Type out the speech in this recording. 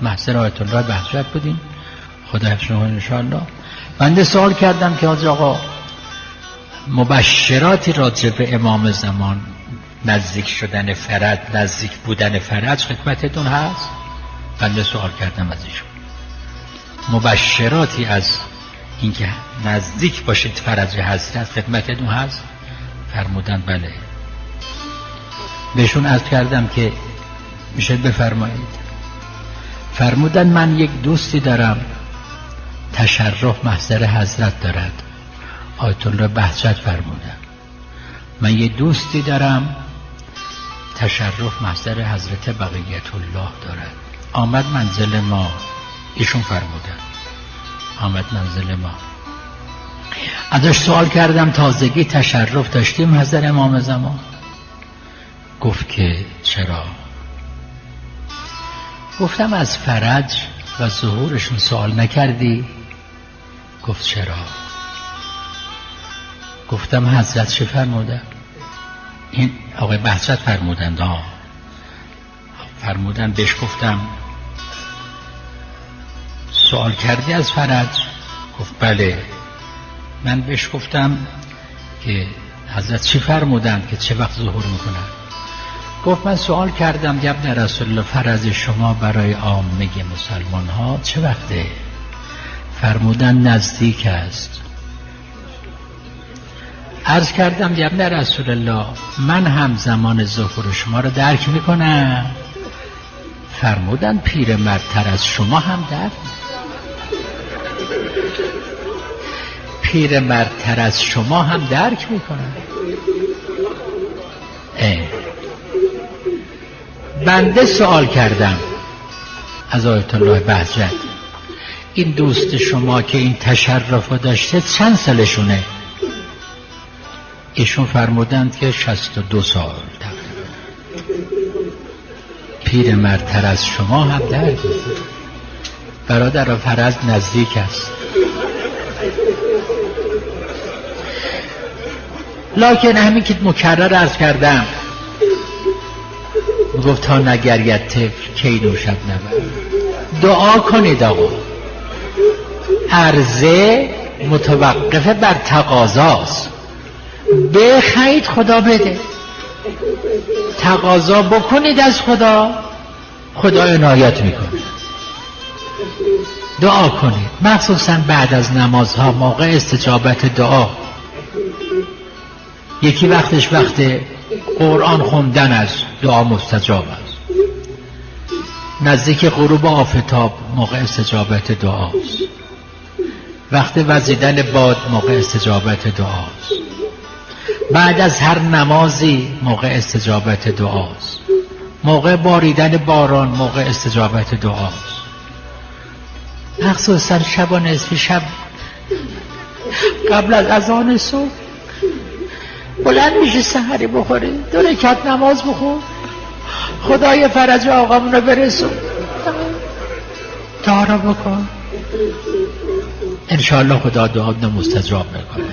محضر آیت الله بهجت بودیم، خدا حفظ کنه انشاءالله. بنده سوال کردم که آقا مبشراتی راجع به امام زمان، نزدیک شدن فرج، نزدیک بودن فرج خدمتتون هست؟ بنده سوال کردم از ایشون مبشراتی از اینکه نزدیک باشید فرج حضرت خدمتتون هست؟ فرمودن بله. بهشون عرض کردم که میشه بفرمایید. فرمودن من یک دوستی دارم تشرف محضر حضرت دارد. آیت الله بهجت فرمودن من یک دوستی دارم تشرف محضر حضرت بقیت الله دارد. آمد منزل ما. ایشون فرمودن آمد منزل ما. ازش سوال کردم تازگی تشرف داشتیم حضرت امام زمان؟ گفت که چرا؟ گفتم از فرج و ظهورشون سوال نکردی؟ گفت چرا؟ گفتم حضرت چه فرمودن؟ این آقای بهجت فرمودن فرمودن بهش گفتم سوال کردی از فرج؟ گفت بله. من بهش گفتم که حضرت چی فرمودن که چه وقت ظهور میکنن؟ گفت من سوال کردم یا ابن رسول الله فرض شما برای عامه مسلمان ها چه وقته؟ فرمودن نزدیک است. عرض کردم یا ابن رسول الله من هم زمان ظهور شما رو درک میکنم. فرمودن پیرمردتر از شما هم درک پیرمردتر از شما هم درک میکنن. بنده سوال کردم از آیت الله بهجت این دوست شما که این تشرف رو داشته چند سالشونه؟ ایشون فرمودند که 62 سال تقریبا. پیرمردتر از شما هم درک میکنن. برادر فرض نزدیک است. لکن همین که مکرر عرض کردم گفت تا نگرید طفل کی نوشد نبرد. دعا کنید آقا. عرضه متوقف بر تقاضاست. بخواید خدا بده، تقاضا بکنید از خدا، خدا عنایت میکنه. دعا کنید مخصوصا بعد از نمازها موقع استجابت دعا. یکی وقتش وقت قرآن خوندن است، دعا مستجاب است. نزدیک غروب آفتاب موقع استجابت دعاست. وقت وزیدن باد موقع استجابت دعاست. بعد از هر نمازی موقع استجابت دعاست. موقع باریدن باران موقع استجابت دعاست. مخصوصا شب و نصف شب قبل از اذان صبح بلند میشه سحری بخوری، 2 رکعت نماز بخور، خدای فرج آقامون رو برسون، دعا بکن، انشاءالله خدا دعا مستجاب میکنه.